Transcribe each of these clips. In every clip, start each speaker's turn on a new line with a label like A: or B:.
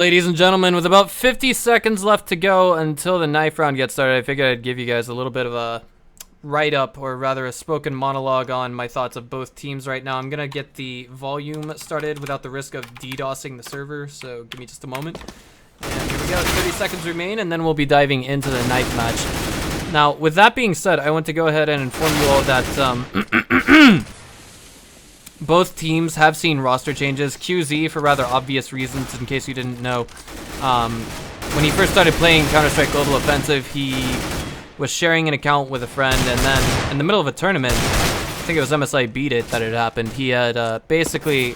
A: Ladies and gentlemen, with about 50 seconds left to go until the knife round gets started, I figured I'd give you guys a little bit of a write-up, or rather a spoken monologue on my thoughts of both teams right now. I'm going to get the volume started without the risk of DDoSing the server, so give me just a moment. And here we go, 30 seconds remain, and then we'll be diving into the knife match. Now, with that being said, I want to go ahead and inform you all that both teams have seen roster changes. QZ, for rather obvious reasons, in case you didn't know. When he first started playing Counter-Strike Global Offensive, he was sharing an account with a friend, and then in the middle of a tournament, I think it was MSI Beat It that it happened, he had basically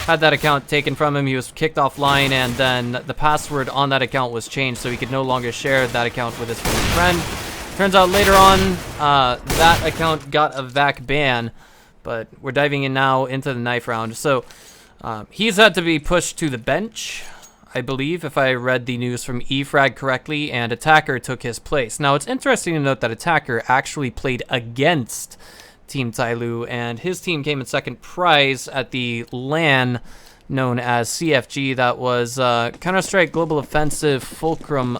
A: had that account taken from him. He was kicked offline, and then the password on that account was changed, so he could no longer share that account with his friend. Turns out later on, that account got a VAC ban. But we're diving in now into the knife round. So he's had to be pushed to the bench, I believe, if I read the news from eFrag correctly, and Attacker took his place. Now, it's interesting to note that Attacker actually played against Team TyLoo, and his team came in second prize at the LAN known as CFG. That was Counter-Strike Global Offensive Fulcrum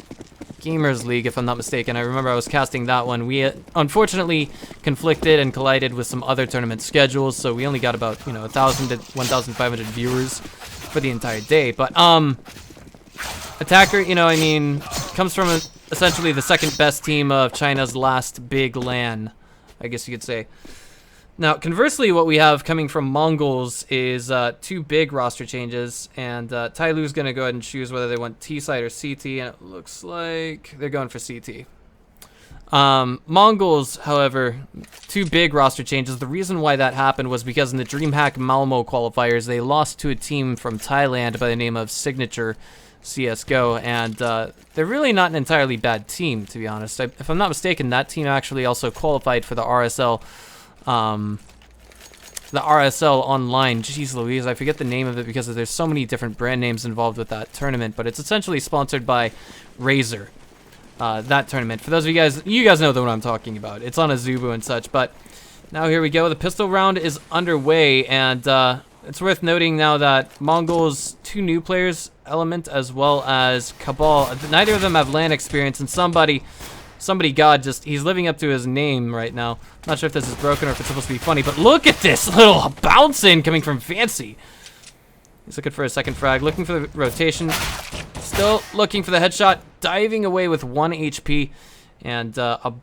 A: Gamers League, if I'm not mistaken. I remember I was casting that one. We unfortunately conflicted and collided with some other tournament schedules, so we only got about 1,000 to 1,500 viewers for the entire day. But Attacker, comes from essentially the second best team of China's last big LAN, I guess you could say. Now, conversely, what we have coming from Mongols is two big roster changes, and TyLoo's going to go ahead and choose whether they want T-side or CT, and it looks like they're going for CT. Mongols, however, two big roster changes. The reason why that happened was because in the DreamHack Malmo qualifiers, they lost to a team from Thailand by the name of Signature CSGO, and they're really not an entirely bad team, to be honest. If I'm not mistaken, that team actually also qualified for the RSL online. Jeez Louise, I forget the name of it because there's so many different brand names involved with that tournament, but it's essentially sponsored by Razer, that tournament. For those of you guys know what I'm talking about. It's on Azubu and such, but now here we go. The pistol round is underway, and it's worth noting now that Mongols, two new players, Element as well as Cabal, neither of them have LAN experience, and somebody God, he's living up to his name right now. Not sure if this is broken or if it's supposed to be funny, but look at this little bounce in coming from Fancy. He's looking for a second frag, looking for the rotation, still looking for the headshot, diving away with 1 HP, and a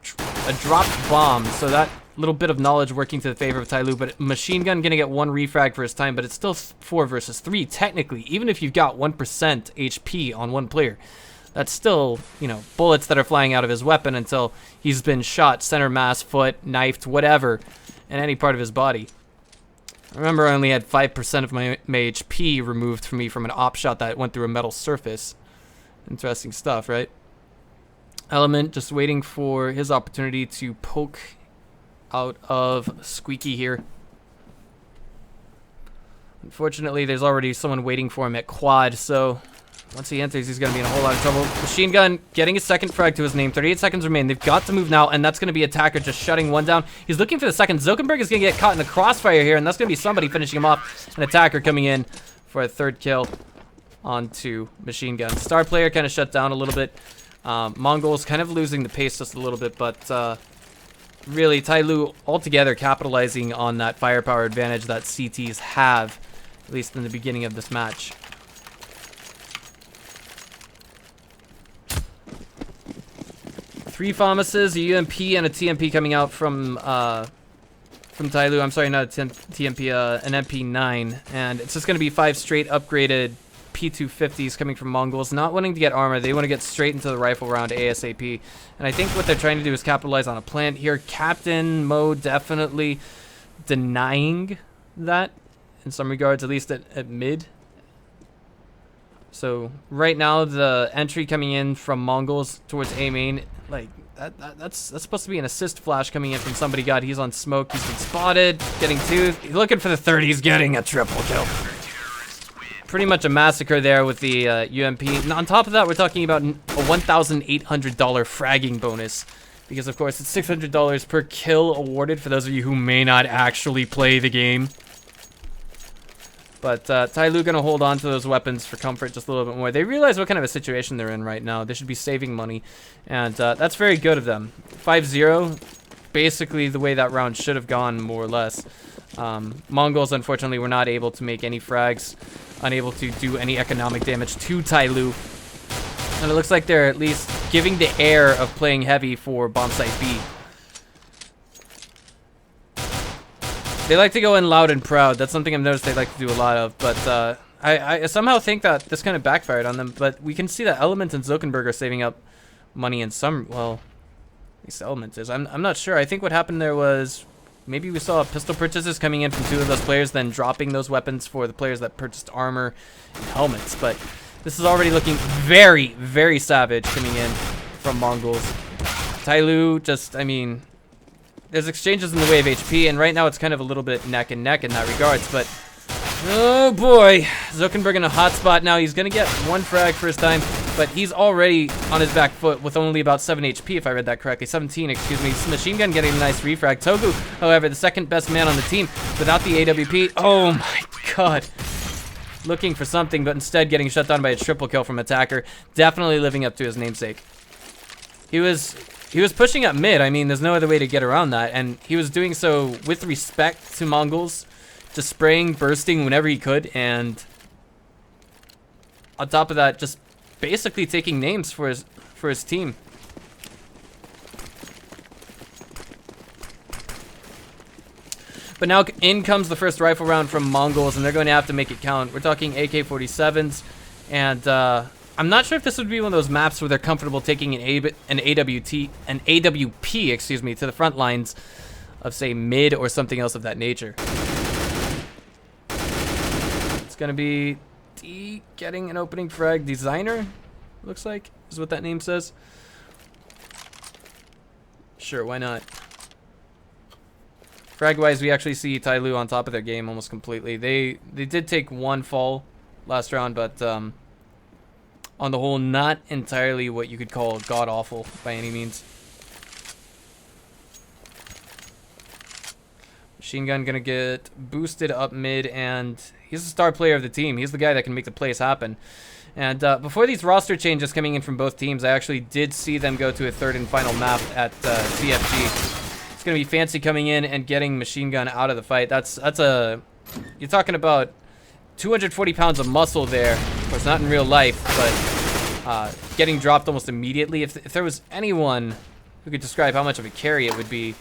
A: dropped bomb. So that little bit of knowledge working to the favor of TyLoo, but Machine Gun gonna get 1 refrag for his time, but it's still 4 versus 3 technically, even if you've got 1% HP on one player. That's still, bullets that are flying out of his weapon until he's been shot center mass, foot, knifed, whatever, in any part of his body. I remember I only had 5% of my HP removed from me from an op shot that went through a metal surface. Interesting stuff, right? Element just waiting for his opportunity to poke out of Squeaky here. Unfortunately, there's already someone waiting for him at quad, so once he enters, he's going to be in a whole lot of trouble. Machine Gun getting a second frag to his name. 38 seconds remain. They've got to move now, and that's going to be Attacker just shutting one down. He's looking for the second. Zuckerberg is going to get caught in the crossfire here, and that's going to be somebody finishing him off. An Attacker coming in for a third kill onto Machine Gun. Star player kind of shut down a little bit. Mongols kind of losing the pace just a little bit, but really TyLoo altogether capitalizing on that firepower advantage that CTs have, at least in the beginning of this match. Three FAMASes, a UMP, and a TMP coming out from TyLoo. I'm sorry, not a TMP, an MP9. And it's just going to be 5 straight upgraded P250s coming from Mongols. Not wanting to get armor. They want to get straight into the rifle round ASAP. And I think what they're trying to do is capitalize on a plant here. Captain Mo definitely denying that in some regards, at least at mid. So right now, the entry coming in from Mongols towards A main, like that's supposed to be an assist flash coming in from somebody. God, he's on smoke. He's been spotted, getting 2. He's looking for the 3rd. He's getting a triple kill. Pretty much a massacre there with the UMP. And on top of that, we're talking about a $1,800 fragging bonus, because of course it's $600 per kill awarded for those of you who may not actually play the game. But TyLoo gonna hold on to those weapons for comfort just a little bit more. They realize what kind of a situation they're in right now. They should be saving money, and that's very good of them. 5-0, basically the way that round should have gone, more or less. Mongols, unfortunately, were not able to make any frags, unable to do any economic damage to TyLoo. And it looks like they're at least giving the air of playing heavy for bomb site B. They like to go in loud and proud. That's something I've noticed they like to do a lot of. But I somehow think that this kind of backfired on them. But we can see that Element and Zuckerberg are saving up money in some... Well, at least Element is. I'm not sure. I think what happened there was... Maybe we saw pistol purchases coming in from 2 of those players, then dropping those weapons for the players that purchased armor and helmets. But this is already looking very, very savage coming in from Mongols. TyLoo just, I mean... There's exchanges in the way of HP, and right now it's kind of a little bit neck and neck in that regards, but... Oh boy! Zuckerberg in a hot spot now. He's gonna get 1 frag first time, but he's already on his back foot with only about 7 HP, if I read that correctly. 17, excuse me. Machine Gun getting a nice refrag. TyLoo, however, the second best man on the team without the AWP. Oh my god. Looking for something, but instead getting shut down by a triple kill from Attacker. Definitely living up to his namesake. He was pushing up mid. I mean, there's no other way to get around that. And he was doing so with respect to Mongols. Just spraying, bursting whenever he could. And on top of that, just basically taking names for his team. But now in comes the first rifle round from Mongols, and they're going to have to make it count. We're talking AK-47s. And I'm not sure if this would be one of those maps where they're comfortable taking an AWP, excuse me, to the front lines of, say, mid or something else of that nature. It's gonna be D getting an opening frag. Designer, looks like, is what that name says. Sure, why not? Frag-wise, we actually see TyLoo on top of their game almost completely. They did take 1 fall last round, but on the whole, not entirely what you could call god-awful by any means. Machine Gun gonna get boosted up mid, and he's the star player of the team. He's the guy that can make the plays happen. And before these roster changes coming in from both teams, I actually did see them go to a 3rd and final map at CFG. It's gonna be fancy coming in and getting Machine Gun out of the fight. That's a... You're talking about 240 pounds of muscle there. Of course, not in real life, but getting dropped almost immediately. If there was anyone who could describe how much of a carry it would be,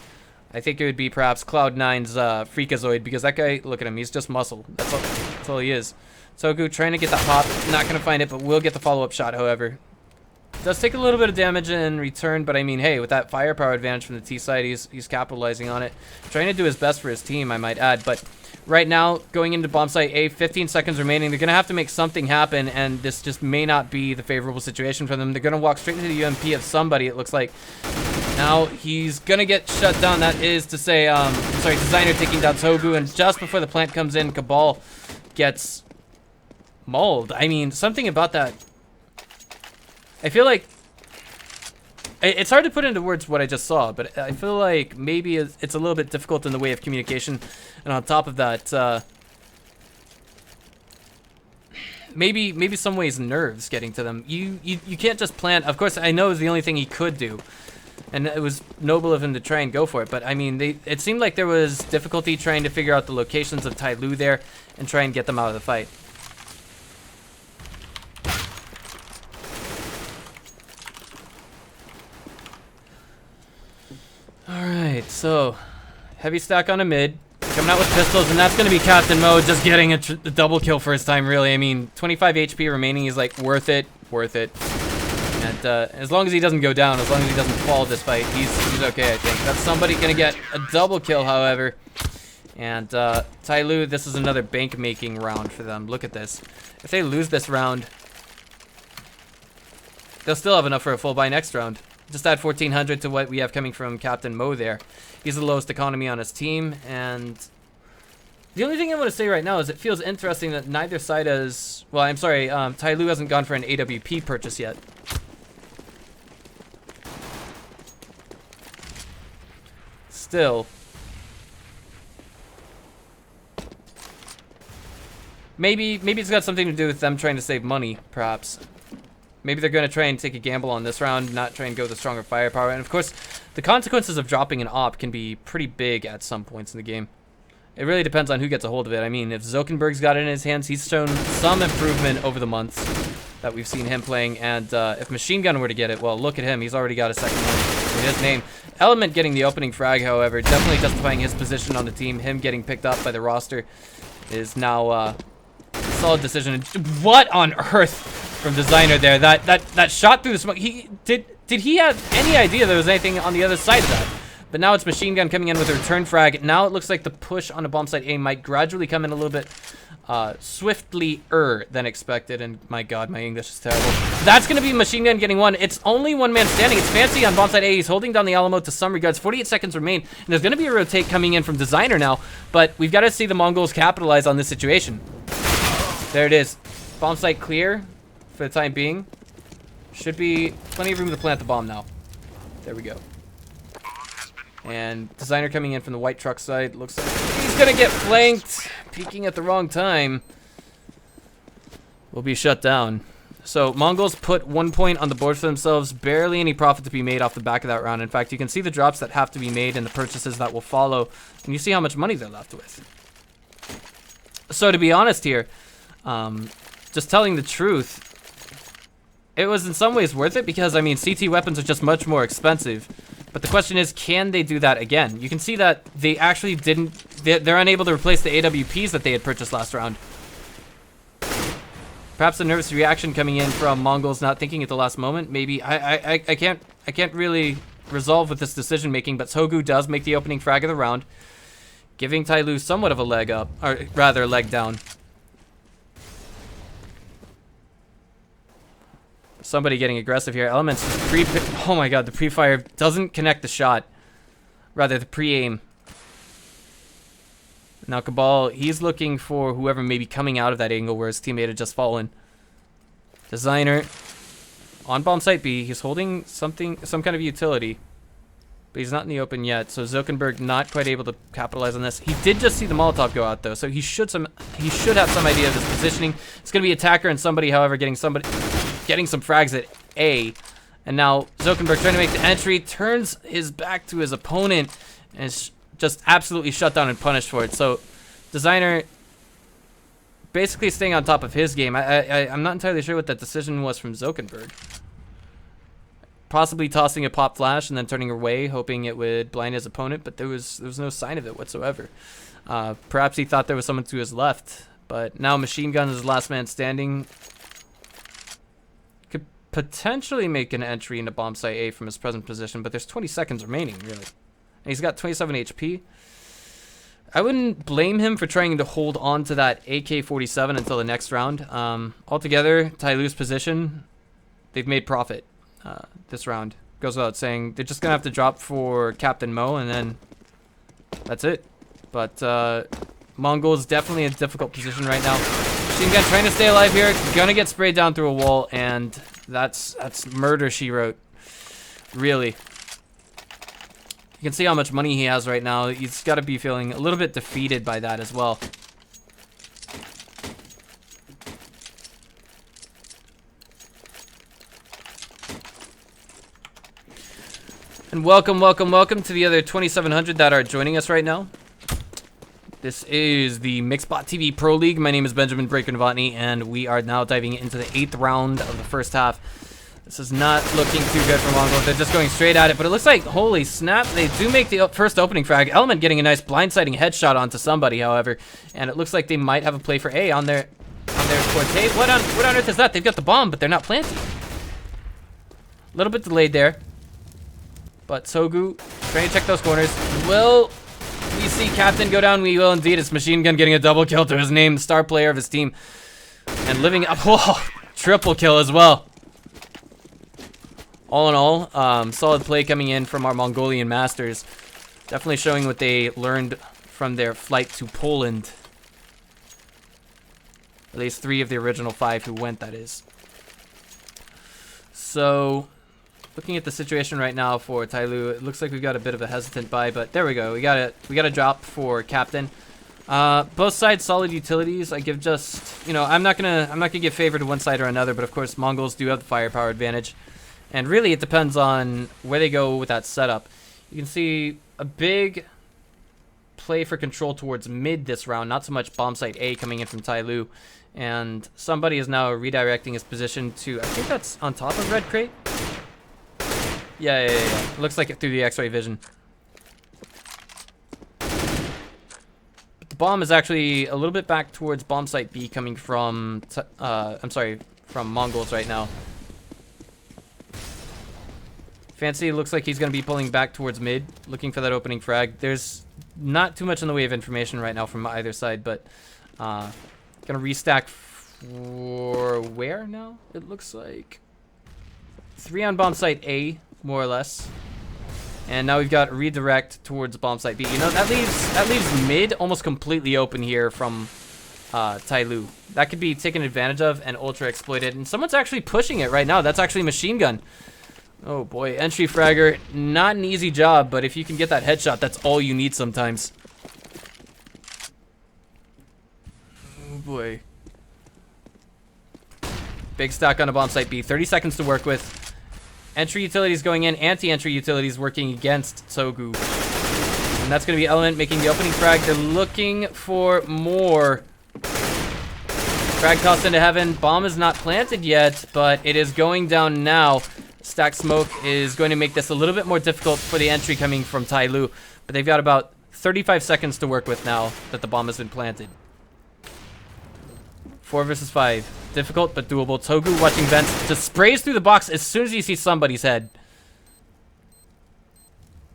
A: I think it would be perhaps Cloud9's Freakazoid, because that guy, look at him, he's just muscle. That's all he is. Sogu trying to get that pop, not going to find it, but will get the follow-up shot, however. Does take a little bit of damage in return, but I mean, hey, with that firepower advantage from the T side, he's capitalizing on it. Trying to do his best for his team, I might add, but right now, going into bomb site A, 15 seconds remaining, they're going to have to make something happen, and this just may not be the favorable situation for them. They're going to walk straight into the UMP of somebody, it looks like. Now, he's going to get shut down. That is to say, Designer taking down Togu, and just before the plant comes in, Cabal gets mauled. I mean, something about that. I feel like it's hard to put into words what I just saw, but I feel like maybe it's a little bit difficult in the way of communication. And on top of that, maybe some ways nerves getting to them. You can't just plant. Of course, I know it was the only thing he could do, and it was noble of him to try and go for it. But I mean, it seemed like there was difficulty trying to figure out the locations of TyLoo there and try and get them out of the fight. Alright, so heavy stack on a mid, coming out with pistols, and that's going to be Captain Mo just getting a double kill first time, really. I mean, 25 HP remaining is like worth it. And as long as he doesn't go down, as long as he doesn't fall this fight, he's okay, I think. That's somebody going to get a double kill, however. And TyLoo, this is another bank-making round for them. Look at this. If they lose this round, they'll still have enough for a full buy next round. Just add 1,400 to what we have coming from Captain Mo there. He's the lowest economy on his team, and the only thing I want to say right now is it feels interesting that neither side has... Well, I'm sorry, TyLoo hasn't gone for an AWP purchase yet. Still. Maybe it's got something to do with them trying to save money, perhaps. Maybe they're going to try and take a gamble on this round, not try and go with the stronger firepower. And of course, the consequences of dropping an op can be pretty big at some points in the game. It really depends on who gets a hold of it. I mean, if Zokenberg's got it in his hands, he's shown some improvement over the months that we've seen him playing. And if Machine Gun were to get it, well, look at him. He's already got a second one in his name. Element getting the opening frag, however, definitely justifying his position on the team. Him getting picked up by the roster is now a solid decision. What on earth from Designer there? That shot through the smoke. Did he have any idea there was anything on the other side of that? But now it's Machine Gun coming in with a return frag. Now it looks like the push on a bomb site A might gradually come in a little bit swiftly-er than expected. And my god, my English is terrible. That's going to be Machine Gun getting one. It's only one man standing. It's Fancy on bomb site A. He's holding down the Alamo to some regards. 48 seconds remain. And there's going to be a rotate coming in from Designer now. But we've got to see the Mongols capitalize on this situation. There it is. Bomb site clear for the time being. Should be plenty of room to plant the bomb now. There we go. And Designer coming in from the white truck side. Looks like he's going to get flanked. Peeking at the wrong time. Will be shut down. So Mongols put 1 point on the board for themselves. Barely any profit to be made off the back of that round. In fact, you can see the drops that have to be made and the purchases that will follow. And you see how much money they're left with. So to be honest here, just telling the truth, it was in some ways worth it because, I mean, CT weapons are just much more expensive. But the question is, can they do that again? You can see that they actually didn't... They're unable to replace the AWPs that they had purchased last round. Perhaps a nervous reaction coming in from Mongols not thinking at the last moment. Maybe... I can't really resolve with this decision making, but Sogu does make the opening frag of the round, giving TyLoo somewhat of a leg up, or rather a leg down. Somebody getting aggressive here. Elements oh my god, the pre-fire doesn't connect the shot. Rather, the pre-aim. Now Cabal, he's looking for whoever may be coming out of that angle where his teammate had just fallen. Designer on bomb site B. He's holding some kind of utility. But he's not in the open yet, so Zokenberg not quite able to capitalize on this. He did just see the Molotov go out though, so he should have some idea of his positioning. It's gonna be attacker and somebody, however, getting some frags at A. And now Zokenberg trying to make the entry, turns his back to his opponent, and is just absolutely shut down and punished for it. So Designer basically staying on top of his game. I'm not entirely sure what that decision was from Zokenberg. Possibly tossing a pop flash and then turning away, hoping it would blind his opponent, but there was no sign of it whatsoever. Perhaps he thought there was someone to his left, but now Machine Gun is the last man standing. Could potentially make an entry into bomb site A from his present position, but there's 20 seconds remaining, really. And he's got 27 HP. I wouldn't blame him for trying to hold on to that AK-47 until the next round. Altogether, TyLoo's position, they've made profit. This round goes without saying. They're just gonna have to drop for Captain Mo, and then that's it. But Mongols definitely in a difficult position right now. Machine Gun trying to stay alive here, gonna get sprayed down through a wall, and that's murder she wrote. Really. You can see how much money he has right now. He's got to be feeling a little bit defeated by that as well. And welcome to the other 2,700 that are joining us right now. This is the Mixbot TV Pro League. My name is Benjamin Breaker Novotny, and we are now diving into the 8th round of the first half. This is not looking too good for Mongols. They're just going straight at it, but it looks like, holy snap, they do make the first opening frag. Element getting a nice blindsiding headshot onto somebody, however, and it looks like they might have a play for A on their forte. What on earth is that? They've got the bomb, but they're not planting. A little bit delayed there. But Sogu trying to check those corners. Will we see Captain go down? We will indeed. It's Machine Gun getting a double kill to his name, the star player of his team. And living up. Whoa, triple kill as well. All in all, solid play coming in from our Mongolian masters. Definitely showing what they learned from their flight to Poland. At least 3 of the original 5 who went, that is. So, looking at the situation right now for TyLoo, it looks like we've got a bit of a hesitant buy, but there we go. We got a drop for Captain. Both sides solid utilities. I give just, you know, I'm not gonna give favor to one side or another, but of course Mongols do have the firepower advantage, and really it depends on where they go with that setup. You can see a big play for control towards mid this round, not so much bomb site A coming in from TyLoo, and somebody is now redirecting his position to, I think that's on top of red crate. Yeah. Looks like it through the X-ray vision. Bomb is actually a little bit back towards bomb site B coming from, from Mongols right now. Fancy looks like he's going to be pulling back towards mid, looking for that opening frag. There's not too much in the way of information right now from either side, but going to restack for where now? It looks like 3 on bomb site A, more or less. And now we've got redirect towards bomb site B. You know, that leaves mid almost completely open here from TyLoo. That could be taken advantage of and ultra exploited. And someone's actually pushing it right now. That's actually machine gun. Oh boy, entry fragger. Not an easy job, but if you can get that headshot, that's all you need sometimes. Oh boy. Big stack on a bomb site B. 30 seconds to work with. Entry utilities going in, anti-entry utilities working against Togu. And that's going to be Element making the opening frag. They're looking for more. Frag tossed into heaven. Bomb is not planted yet, but it is going down now. Stack smoke is going to make this a little bit more difficult for the entry coming from TyLoo. But they've got about 35 seconds to work with now that the bomb has been planted. 4 versus 5. Difficult, but doable. Togu watching vents. Just sprays through the box as soon as he sees somebody's head.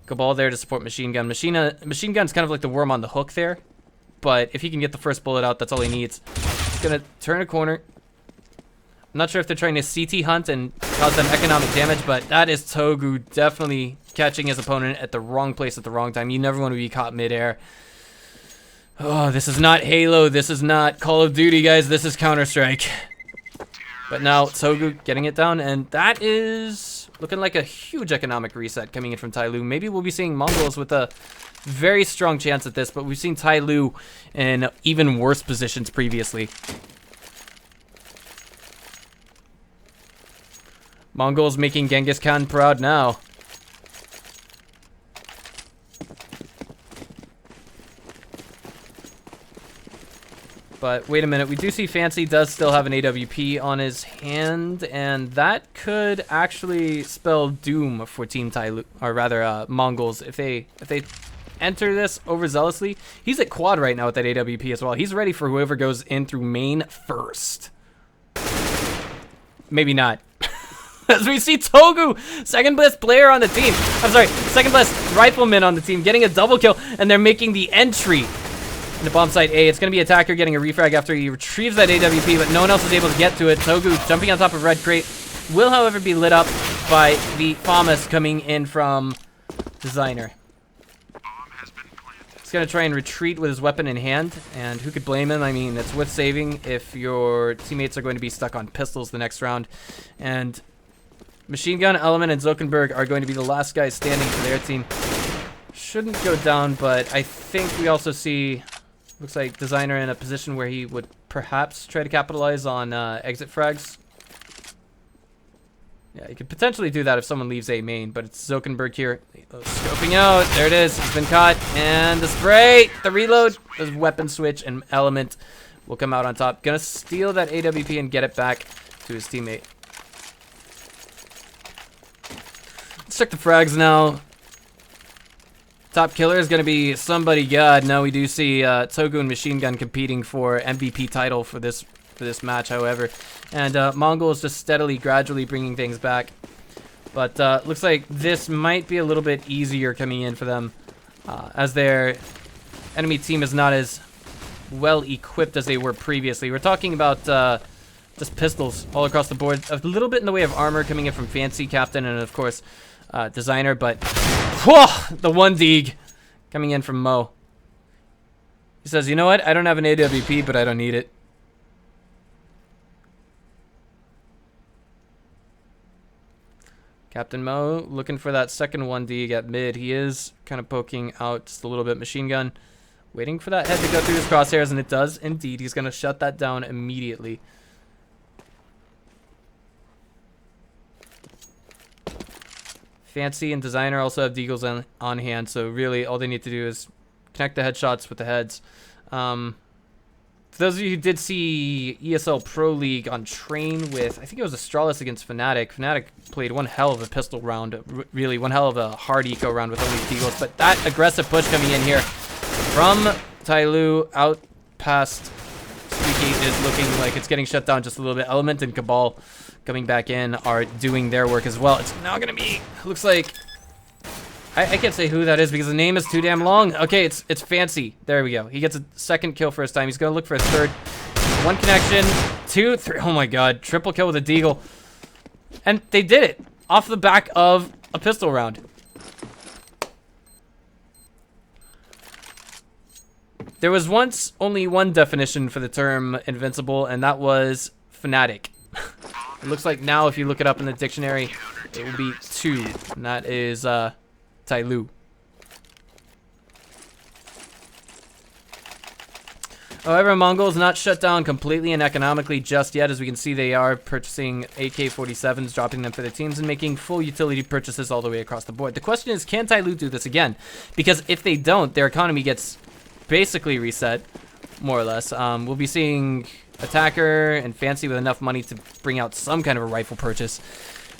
A: Cabal there to support machine gun. Machine gun's kind of like the worm on the hook there. But if he can get the first bullet out, that's all he needs. He's going to turn a corner. I'm not sure if they're trying to CT hunt and cause them economic damage, but that is Togu definitely catching his opponent at the wrong place at the wrong time. You never want to be caught midair. Oh, this is not Halo. This is not Call of Duty, guys. This is Counter-Strike. But now Togu getting it down, and that is looking like a huge economic reset coming in from TyLoo. Maybe we'll be seeing Mongols with a very strong chance at this, but we've seen TyLoo in even worse positions previously. Mongols making Genghis Khan proud now. But wait a minute, we do see Fancy does still have an AWP on his hand, and that could actually spell doom for Team TyLoo, or rather Mongols, if they enter this overzealously. He's at quad right now with that AWP as well. He's ready for whoever goes in through main first. Maybe not. As we see Togu, second best player on the team. I'm sorry, second best rifleman on the team, getting a double kill, and they're making the entry. In the bomb site A, it's going to be Attacker getting a refrag after he retrieves that AWP, but no one else is able to get to it. Togu jumping on top of red crate will, however, be lit up by the FAMAS coming in from Designer. He's going to try and retreat with his weapon in hand, and who could blame him? I mean, it's worth saving if your teammates are going to be stuck on pistols the next round. And Machine Gun, Element, and Zuckerberg are going to be the last guys standing for their team. Shouldn't go down, but I think we also see... Looks like Designer in a position where he would perhaps try to capitalize on exit frags. Yeah, he could potentially do that if someone leaves A main, but it's Zuckerberg here. Scoping out. There it is. He's been caught. And the spray. The reload. The weapon switch and Element will come out on top. Gonna steal that AWP and get it back to his teammate. Let's check the frags now. Top killer is going to be somebody god. Now we do see Togu and Machine Gun competing for MVP title for this match, however. And Mongol is just steadily, gradually bringing things back. But looks like this might be a little bit easier coming in for them, as their enemy team is not as well equipped as they were previously. We're talking about just pistols all across the board. A little bit in the way of armor coming in from Fancy, Captain, and of course Designer, but whoa, the 1D coming in from Mo. He says, you know what? I don't have an AWP, but I don't need it. Captain Mo looking for that second 1D at mid. He is kind of poking out just a little bit. Machine Gun Waiting for that head to go through his crosshairs, and it does indeed. He's going to shut that down immediately. Fancy and Designer also have Deagles on hand, so really all they need to do is connect the headshots with the heads. For those of you who did see ESL Pro League on Train with, I think it was Astralis against Fnatic. Fnatic played one hell of a pistol round, really one hell of a hard eco round with only Deagles, but that aggressive push coming in here from TyLoo out past Squeaky is looking like it's getting shut down just a little bit. Element and Cabal coming back in are doing their work as well. It's now gonna be, looks like, I can't say who that is because the name is too damn long. Okay, it's Fancy. There we go. He gets a second kill first time. He's gonna look for a third. One connection, 2, 3. Oh my god, triple kill with a Deagle. And they did it off the back of a pistol round. There was once only one definition for the term invincible, and that was fanatic. It looks like now if you look it up in the dictionary, it will be 2, and that is TyLoo. However, Mongols not shut down completely and economically just yet. As we can see, they are purchasing AK-47s, dropping them for their teams, and making full utility purchases all the way across the board. The question is, can TyLoo do this again? Because if they don't, their economy gets basically reset, more or less. We'll be seeing Attacker and Fancy with enough money to bring out some kind of a rifle purchase.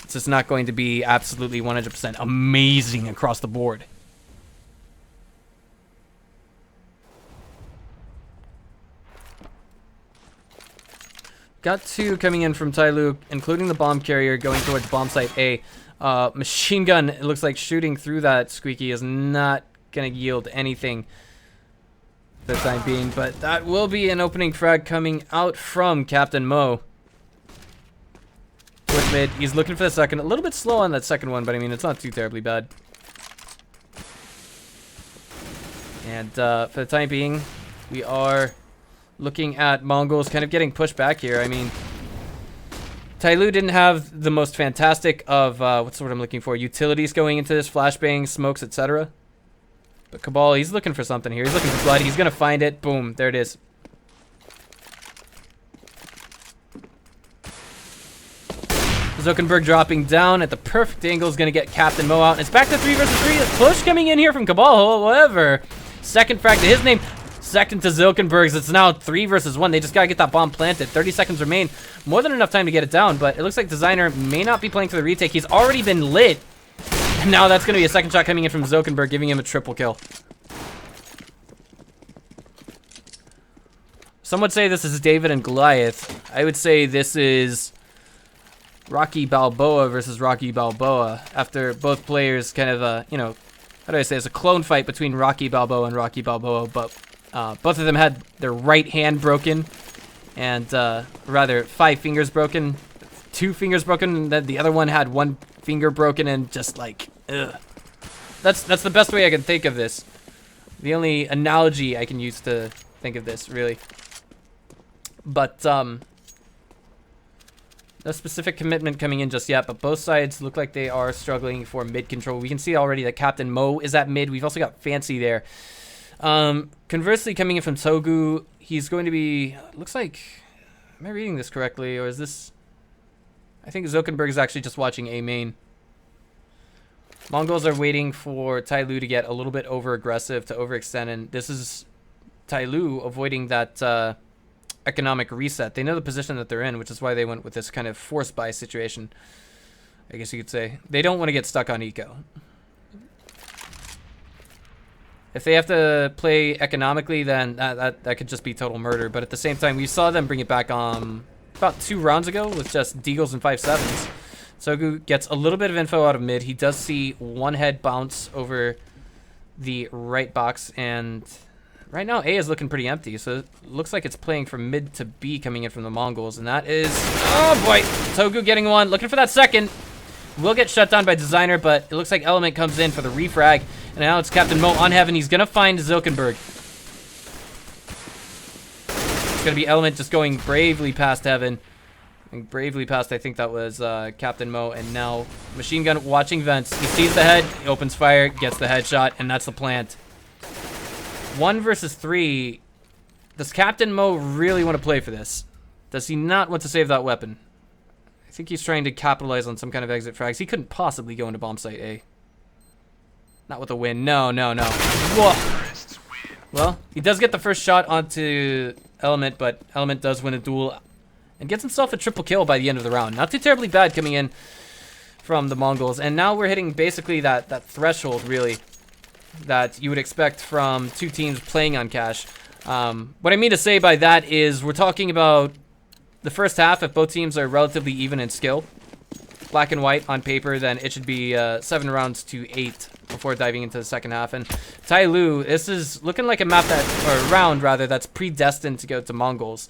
A: It's just not going to be absolutely 100% amazing across the board. Got 2 coming in from TyLoo, including the bomb carrier going towards bomb site A. Machine gun, it looks like shooting through that Squeaky is not going to yield anything for the time being, but that will be an opening frag coming out from Captain Mo. With mid, he's looking for the second. A little bit slow on that second one, but I mean, it's not too terribly bad. And for the time being, we are looking at Mongols kind of getting pushed back here. I mean, TyLoo didn't have the most fantastic of, what's the word I'm looking for, utilities going into this, flashbang, smokes, etc. But Cabal, he's looking for something here. He's looking for blood. He's going to find it. Boom. There it is. Zuckerberg dropping down at the perfect angle is going to get Captain Mo out. And it's back to 3 versus 3. A push coming in here from Cabal. However, second frag to his name. Second to Zilkenberg's. It's now 3 versus 1. They just got to get that bomb planted. 30 seconds remain. More than enough time to get it down. But it looks like Designer may not be playing for the retake. He's already been lit. And now that's going to be a second shot coming in from Zilkenberg, giving him a triple kill. Some would say this is David and Goliath. I would say this is Rocky Balboa versus Rocky Balboa. After both players kind of, you know, how do I say, it's a clone fight between Rocky Balboa and Rocky Balboa, but both of them had their right hand broken, and rather 5 fingers broken, 2 fingers broken, and then the other one had 1 finger broken, and just like, ugh. That's the best way I can think of this. The only analogy I can use to think of this, really. But no specific commitment coming in just yet, but both sides look like they are struggling for mid control. We can see already that Captain Mo is at mid. We've also got Fancy there. Conversely, coming in from Togu, he's going to be, looks like, am I reading this correctly, or is this, I think Zuckerberg is actually just watching A main. Mongols are waiting for TyLoo to get a little bit over aggressive, to overextend, and this is TyLoo avoiding that economic reset. They know the position that they're in, which is why they went with this kind of forced buy situation, I guess you could say. They don't want to get stuck on eco. If they have to play economically, then that could just be total murder. But at the same time, we saw them bring it back about 2 rounds ago with just Deagles and 5.7s. Sogu gets a little bit of info out of mid. He does see 1 head bounce over the right box, and right now A is looking pretty empty, so it looks like it's playing from mid to B coming in from the Mongols, and that is, oh boy, Togu getting 1, looking for that second. Will get shut down by Designer, but it looks like Element comes in for the refrag, and now it's Captain Mo on Heaven. He's gonna find Zilkenberg. It's gonna be Element just going bravely past Heaven. And bravely past, I think that was Captain Mo, and now Machine Gun watching vents. He sees the head, he opens fire, gets the headshot, and that's the plant. 1 versus 3. Does Captain Mo really want to play for this? Does he not want to save that weapon? I think he's trying to capitalize on some kind of exit frags. He couldn't possibly go into bomb site A. Not with a win. No, no, no. Whoa. Well, he does get the first shot onto Element, but Element does win a duel and gets himself a triple kill by the end of the round. Not too terribly bad coming in from the Mongols. And now we're hitting basically that threshold, really, that you would expect from two teams playing on cash. What I mean to say by that is we're talking about the first half. If both teams are relatively even in skill, black and white on paper, then it should be 7 rounds to 8 before diving into the second half. And TyLoo, this is looking like a map or round rather, that's predestined to go to Mongols.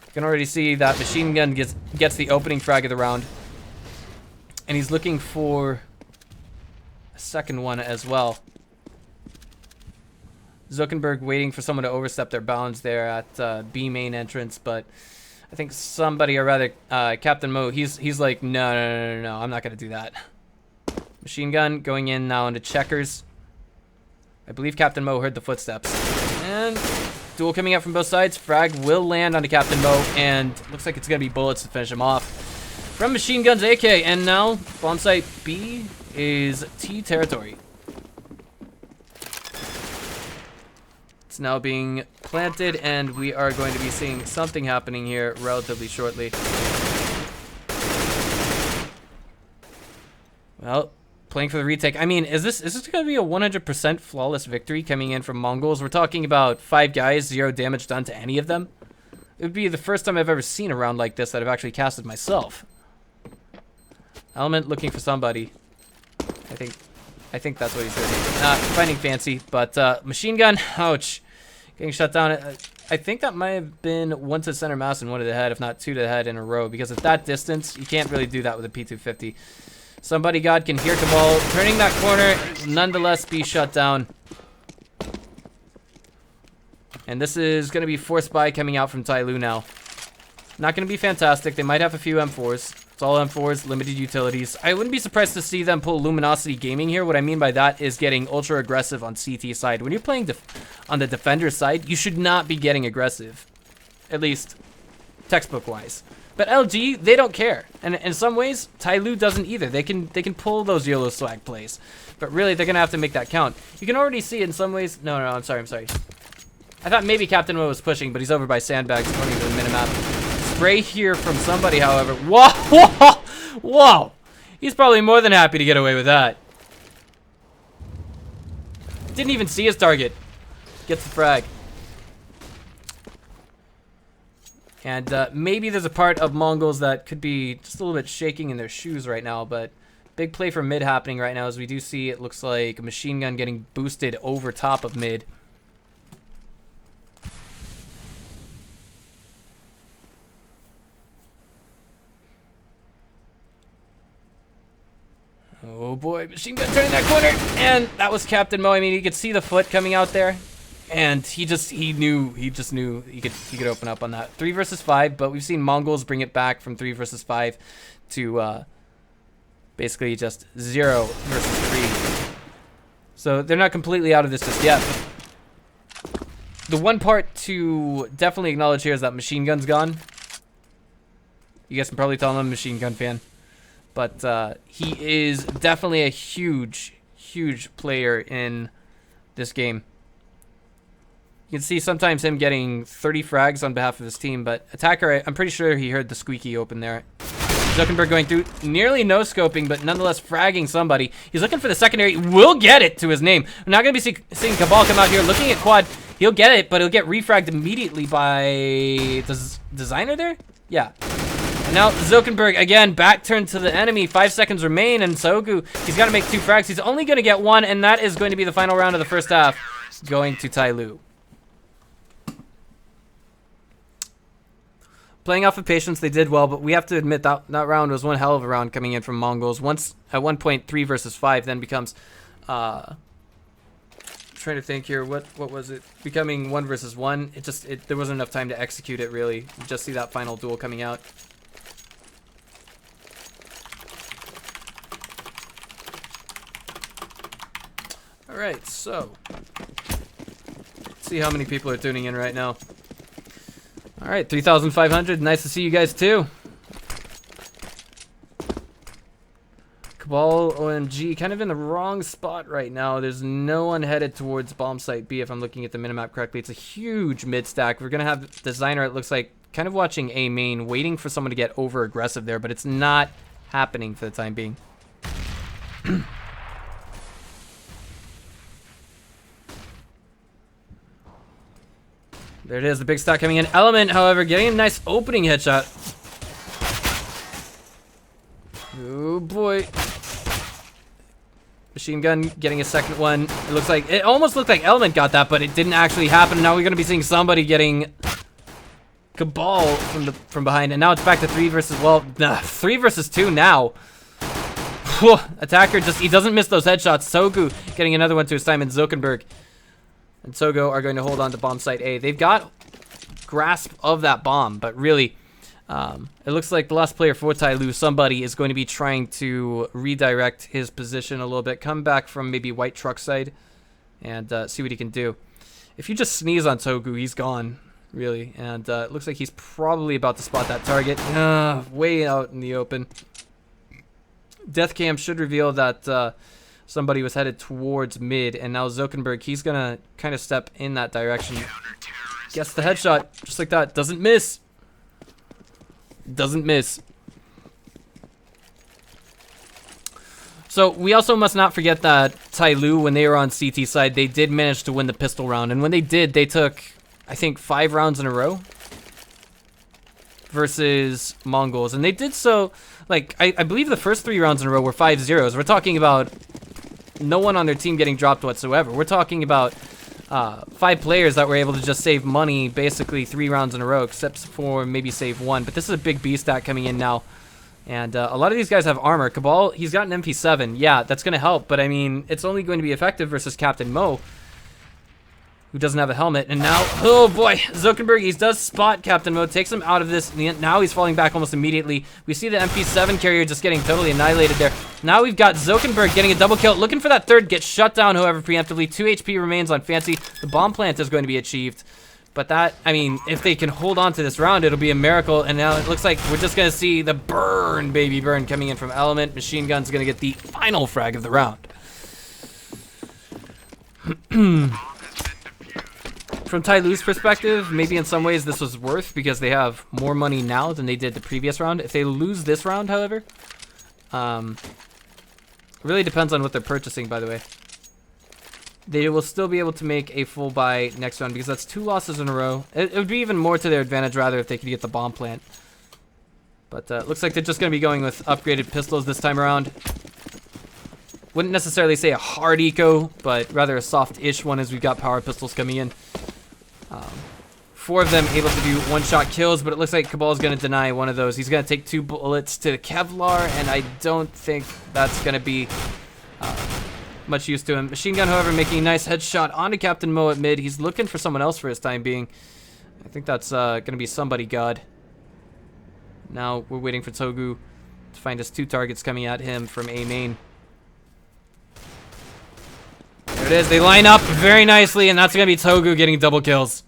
A: You can already see that Machine Gun gets the opening frag of the round, and he's looking for a second one as well. Zuckerberg waiting for someone to overstep their bounds there at B main entrance, but I think somebody, or rather Captain Mo, he's like, no, I'm not going to do that. Machine Gun going in now into checkers. I believe Captain Mo heard the footsteps. And duel coming out from both sides. Frag will land onto Captain Mo, and looks like it's going to be bullets to finish him off. From Machine Gun's AK, and now bomb site B is T territory. It's now being planted, and we are going to be seeing something happening here relatively shortly. Well, playing for the retake. I mean, is this going to be a 100% flawless victory coming in from Mongols? We're talking about 5 guys, 0 damage done to any of them. It would be the first time I've ever seen a round like this that I've actually casted myself. Element looking for somebody. I think that's what he's doing. Finding Fancy, but Machine Gun, ouch. Getting shut down. I think that might have been 1 to center mass and 1 to the head, if not 2 to the head in a row, because at that distance, you can't really do that with a P250. Somebody God can hear Cabal turning that corner, nonetheless be shut down. And this is going to be forced by coming out from TyLoo now. Not going to be fantastic. They might have a few M4s. It's all M4s, limited utilities. I wouldn't be surprised to see them pull Luminosity Gaming here. What I mean by that is getting ultra aggressive on CT side. When you're playing on the defender side, you should not be getting aggressive. At least textbook-wise. But LG, they don't care. And in some ways, TyLoo doesn't either. They can pull those YOLO swag plays. But really, they're going to have to make that count. You can already see in some ways... No, I'm sorry. I thought maybe Captain Mo was pushing, but he's over by sandbags pointing to the minimap. Spray here from somebody, however. Whoa! He's probably more than happy to get away with that. Didn't even see his target. Gets the frag. And maybe there's a part of Mongols that could be just a little bit shaking in their shoes right now, but big play from mid happening right now as we do see it looks like a Machine Gun getting boosted over top of mid. Oh boy, Machine Gun turning that corner, and that was Captain Mo. I mean, you could see the foot coming out there, and he knew he could open up on that. 3 versus 5, but we've seen Mongols bring it back from 3 versus 5 to basically just 0 versus 3. So they're not completely out of this just yet. The one part to definitely acknowledge here is that Machine Gun's gone. You guys can probably tell I'm a Machine Gun fan. But he is definitely a huge player in this game. You can see sometimes him getting 30 frags on behalf of his team, but Attacker, I'm pretty sure he heard the squeaky open there. Zuckerberg going through, nearly no-scoping, but nonetheless fragging somebody. He's looking for the secondary, will get it to his name. I'm not going to be seeing Cabal come out here looking at quad. He'll get it, but he'll get refragged immediately by the designer there? Yeah. And now Zuckerberg, again, back turned to the enemy. 5 seconds remain, and Sogu, he's got to make 2 frags. He's only going to get 1, and that is going to be the final round of the first half, going to TyLoo. Playing off of patience, they did well, but we have to admit that round was one hell of a round coming in from Mongols. Once, at one point, 3 versus 5, then becomes... trying to think here, what was it? Becoming 1 versus 1. There wasn't enough time to execute it, really. You just see that final duel coming out. Alright, so see how many people are tuning in right now. All right, 3,500. Nice to see you guys too. Cabal OMG kind of in the wrong spot right now. There's no one headed towards bomb site B if I'm looking at the minimap correctly. It's a huge mid stack. We're gonna have Designer, it looks like, kind of watching A main, waiting for someone to get over aggressive there, but it's not happening for the time being. There it is, the big stack coming in. Element, however, getting a nice opening headshot. Oh boy. Machine gun getting a second one. It looks like, it almost looked like Element got that, but it didn't actually happen. Now we're gonna be seeing somebody getting Cabal from behind, and now it's back to 3 versus, well, 3 versus 2 now. Attacker just, he doesn't miss those headshots. Sogu getting another one to his time, and Zuckerberg and Sogo are going to hold on to bomb site A. They've got grasp of that bomb, but really, it looks like the last player for TyLoo, somebody is going to be trying to redirect his position a little bit, come back from maybe white truck side, and see what he can do. If you just sneeze on Sogu, he's gone, really, and it looks like he's probably about to spot that target. Way out in the open. Deathcam should reveal that somebody was headed towards mid, and now Zuckerberg, he's gonna kind of step in that direction. Gets the headshot, just like that. Doesn't miss. Doesn't miss. So we also must not forget that TyLoo, when they were on CT side, they did manage to win the pistol round, and when they did, they took, I think, 5 rounds in a row versus Mongols, and they did so, like, I believe the first 3 rounds in a row were 5-0s. We're talking about no one on their team getting dropped whatsoever. We're talking about 5 players that were able to just save money basically 3 rounds in a row, except for maybe save 1. But this is a big B stack coming in now, and a lot of these guys have armor. Cabal, he's got an MP7. Yeah, that's going to help, but I mean, it's only going to be effective versus Captain Mo, who doesn't have a helmet. And now, oh boy, Zuckerberg, he does spot Captain Mo, takes him out of this. Now he's falling back almost immediately. We see the MP7 carrier just getting totally annihilated there. Now we've got Zuckerberg getting a double kill, looking for that third, gets shut down, however, preemptively. 2 HP remains on Fancy. The bomb plant is going to be achieved. But that, I mean, if they can hold on to this round, it'll be a miracle. And now it looks like we're just going to see the burn, baby burn, coming in from Element. Machine Gun's going to get the final frag of the round. From TyLoo's perspective, maybe in some ways this was worth, because they have more money now than they did the previous round. If they lose this round, however, it really depends on what they're purchasing, by the way. They will still be able to make a full buy next round, because that's 2 losses in a row. It would be even more to their advantage, rather, if they could get the bomb plant. But it looks like they're just going to be going with upgraded pistols this time around. Wouldn't necessarily say a hard eco, but rather a soft-ish one, as we've got power pistols coming in. 4 of them able to do one-shot kills, but it looks like Cabal's going to deny one of those. He's going to take 2 bullets to the Kevlar, and I don't think that's going to be much use to him. Machine Gun, however, making a nice headshot onto Captain Mo at mid. He's looking for someone else for his time being. I think that's going to be somebody God. Now we're waiting for Togu to find his 2 targets coming at him from A main. There it is. They line up very nicely, and that's going to be Togu getting double kills.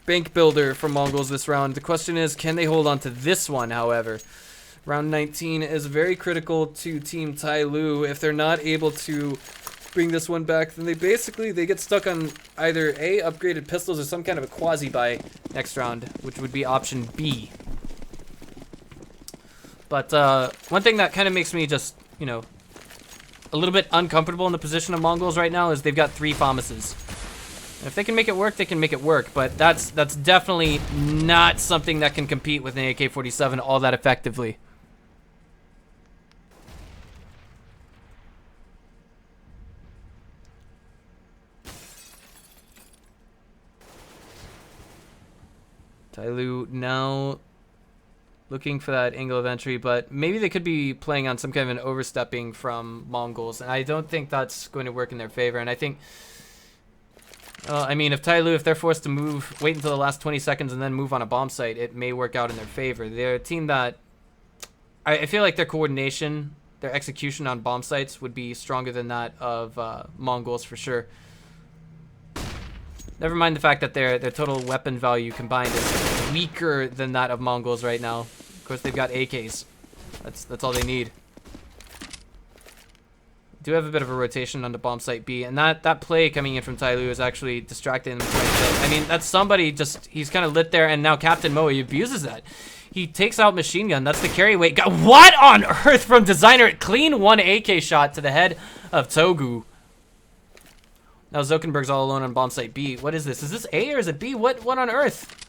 A: Bank builder from Mongols this round. The question is, can they hold on to this one, however? Round 19 is very critical to Team TyLoo. If they're not able to bring this one back, then they get stuck on either A, upgraded pistols, or some kind of a quasi-buy next round, which would be option B. But one thing that kind of makes me just, you know, a little bit uncomfortable in the position of Mongols right now is they've got 3 FAMASes. If they can make it work, they can make it work, but that's definitely not something that can compete with an AK-47 all that effectively. TyLoo now looking for that angle of entry, but maybe they could be playing on some kind of an overstepping from Mongols, and I don't think that's going to work in their favor. And I think, I mean, if TyLoo, if they're forced to move, wait until the last 20 seconds and then move on a bomb site, it may work out in their favor. They're a team that, I feel like their coordination their execution on bomb sites would be stronger than that of Mongols for sure. Never mind the fact that their total weapon value combined is weaker than that of Mongols right now. Of course, they've got AKs. That's all they need. Do have a bit of a rotation on the bomb site B, and that play coming in from TyLoo is actually distracting them quite a bit. I mean, that's somebody just, he's kind of lit there, and now Captain Mo, he abuses that. He takes out machine gun. That's the carry weight. What on earth from Designer? Clean 1 AK shot to the head of Togu. Now Zokenberg's all alone on bomb site B. What is this? Is this A or is it B? What on earth?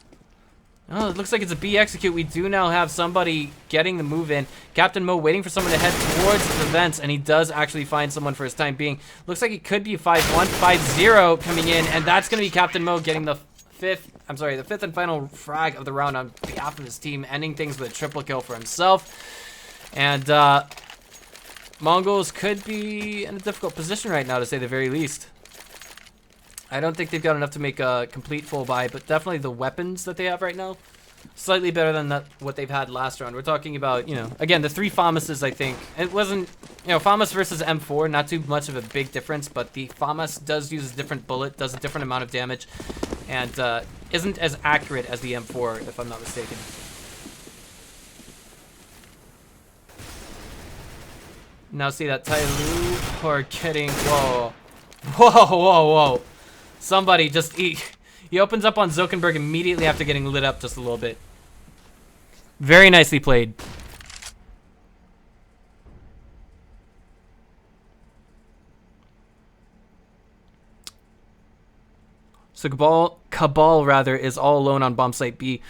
A: Oh, it looks like it's a B execute. We do now have somebody getting the move in. Captain Mo waiting for someone to head towards the vents, and he does actually find someone for his time being. Looks like it could be 5-1, 5-0 coming in, and that's going to be Captain Mo getting the fifth and final frag of the round on behalf of his team, ending things with a triple kill for himself. And Mongols could be in a difficult position right now, to say the very least. I don't think they've got enough to make a complete full buy, but definitely the weapons that they have right now, slightly better than what they've had last round. We're talking about, you know, again, the 3 FAMASes, I think. It wasn't, you know, FAMAS versus M4, not too much of a big difference, but the FAMAS does use a different bullet, does a different amount of damage, and isn't as accurate as the M4, if I'm not mistaken. Now see that TyLoo are getting, whoa. Somebody just, he opens up on Zokenberg immediately after getting lit up just a little bit. Very nicely played. So Cabal rather, is all alone on bomb site B.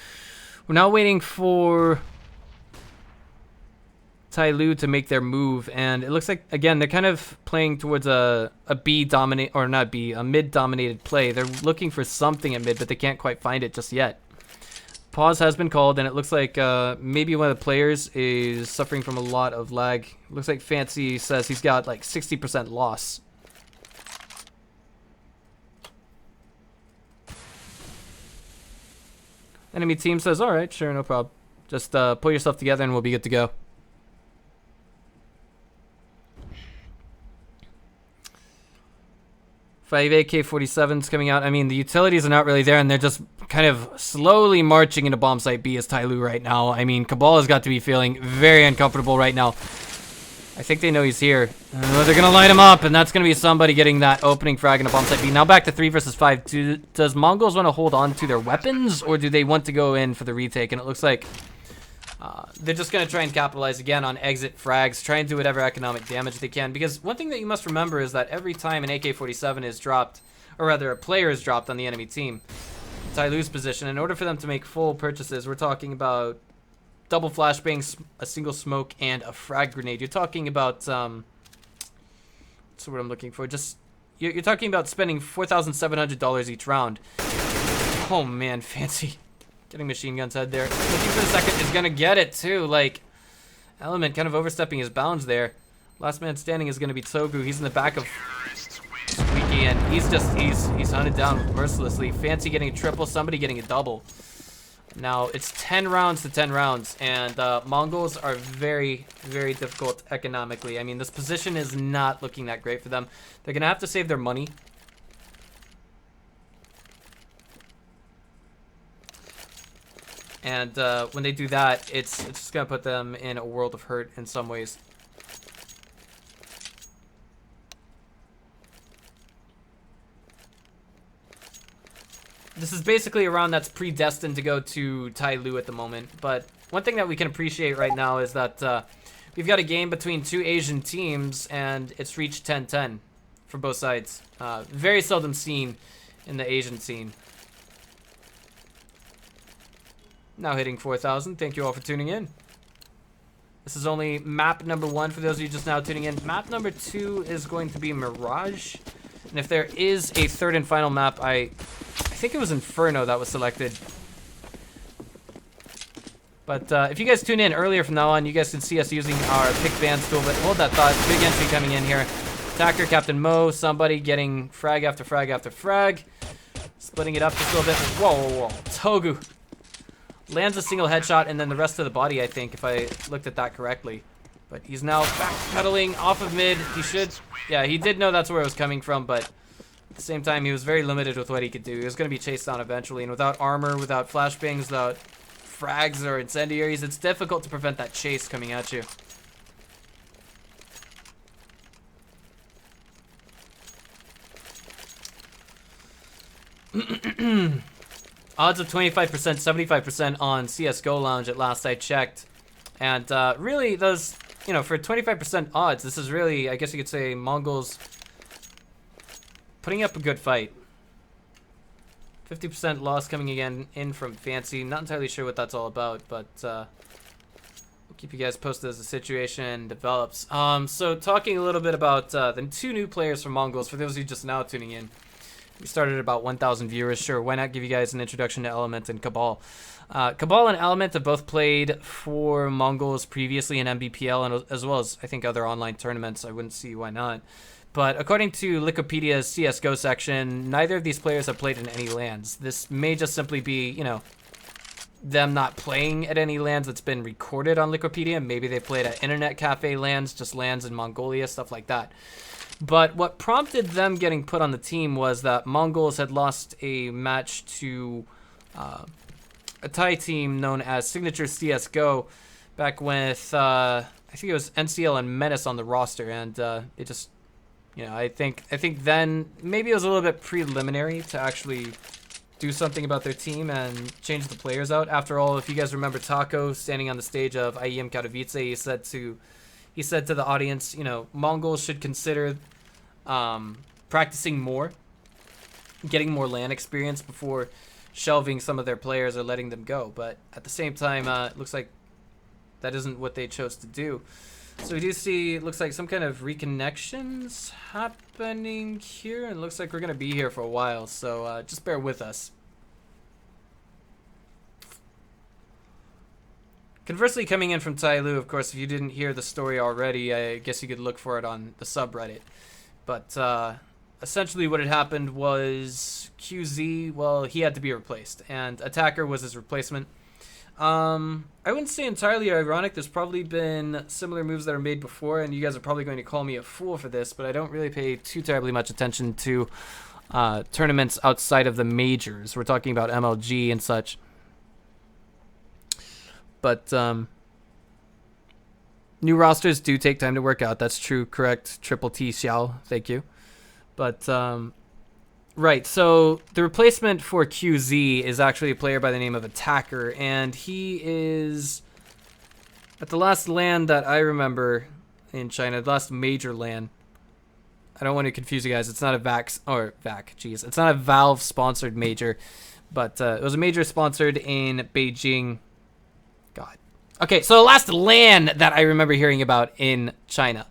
A: We're now waiting for TyLoo to make their move, and it looks like, again, they're kind of playing towards a B dominate, or not B, a mid dominated play. They're looking for something at mid, but they can't quite find it just yet. Pause has been called, and it looks like maybe one of the players is suffering from a lot of lag. Looks like Fancy says he's got like 60% loss. Enemy team says, all right, sure, no problem. Just pull yourself together and we'll be good to go. Five AK-47s coming out. I mean, the utilities are not really there, and they're just kind of slowly marching into bomb site B as TyLoo right now. I mean, Cabal has got to be feeling very uncomfortable right now. I think they know he's here. They're going to light him up, and that's going to be somebody getting that opening frag in a bomb site B. Now back to 3 versus 5. Does Mongols want to hold on to their weapons, or do they want to go in for the retake? And it looks like they're just going to try and capitalize again on exit frags, try and do whatever economic damage they can. Because one thing that you must remember is that every time an AK-47 is dropped, or rather a player is dropped on the enemy team, TyLoo's position, in order for them to make full purchases, we're talking about double flashbang, a single smoke, and a frag grenade. You're talking about, what's the word I'm looking for? Just, you're talking about spending $4,700 each round. Oh man, Fancy. Getting machine guns head there. Looking for the second is gonna get it too. Like, Element kind of overstepping his bounds there. Last man standing is gonna be Togu. He's in the back of Squeaky, and he's hunted down mercilessly. Fancy getting a triple, somebody getting a double. Now it's 10 rounds to 10 rounds, and Mongols are very, very difficult economically. I mean, this position is not looking that great for them. They're gonna have to save their money. And when they do that, it's just going to put them in a world of hurt in some ways. This is basically a round that's predestined to go to TyLoo at the moment. But one thing that we can appreciate right now is that we've got a game between 2 Asian teams, and it's reached 10-10 for both sides. Very seldom seen in the Asian scene. Now hitting 4,000. Thank you all for tuning in. This is only map number 1 for those of you just now tuning in. Map number 2 is going to be Mirage. And if there is a third and final map, I think it was Inferno that was selected. But if you guys tune in earlier from now on, you guys can see us using our pick bands tool. But hold that thought. Big entry coming in here. Attacker, Captain Mo, somebody getting frag after frag after frag. Splitting it up just a little bit. Whoa. Togu lands a single headshot, and then the rest of the body, I think, if I looked at that correctly. But he's now backpedaling off of mid. He should, yeah, he did know that's where it was coming from, but at the same time, he was very limited with what he could do. He was going to be chased down eventually, and without armor, without flashbangs, without frags or incendiaries, it's difficult to prevent that chase coming at you. Odds of 25%, 75% on CSGO Lounge at last I checked. And really, those, you know, for 25% odds, this is really, I guess you could say, Mongols putting up a good fight. 50% loss coming again in from Fancy. Not entirely sure what that's all about, but we'll keep you guys posted as the situation develops. So talking a little bit about the two new players from Mongols, for those of you just now tuning in. We started at about 1,000 viewers. Sure, why not give you guys an introduction to Element and Cabal? Cabal and Element have both played for Mongols previously in MBPL, and as well as, I think, other online tournaments. I wouldn't see why not. But according to Wikipedia's CSGO section, neither of these players have played in any LANs. This may just simply be, you know, them not playing at any LANs that's been recorded on Wikipedia. Maybe they played at internet cafe LANs, just LANs in Mongolia, stuff like that. But what prompted them getting put on the team was that Mongols had lost a match to a Thai team known as Signature CSGO back with, I think it was NCL and Menace on the roster. And it just, you know, I think then maybe it was a little bit preliminary to actually do something about their team and change the players out. After all, if you guys remember Taco standing on the stage of IEM Katowice, he said to the audience, you know, Mongols should consider practicing more, getting more LAN experience before shelving some of their players or letting them go. But at the same time, it looks like that isn't what they chose to do. So we do see, it looks like some kind of reconnections happening here. And it looks like we're going to be here for a while. So just bear with us. Conversely, coming in from TyLoo, of course, if you didn't hear the story already, I guess you could look for it on the subreddit. But essentially what had happened was QZ, well, he had to be replaced, and Attacker was his replacement. I wouldn't say entirely ironic. There's probably been similar moves that are made before, and you guys are probably going to call me a fool for this, but I don't really pay too terribly much attention to tournaments outside of the majors. We're talking about MLG and such. But new rosters do take time to work out. That's true. Correct. Triple T Xiao. Thank you. But right. So the replacement for QZ is actually a player by the name of Attacker, and he is at the last LAN that I remember in China, the last major LAN. I don't want to confuse you guys. It's not a it's not a Valve sponsored major, but it was a major sponsored in Beijing. God. Okay, so the last LAN that I remember hearing about in China,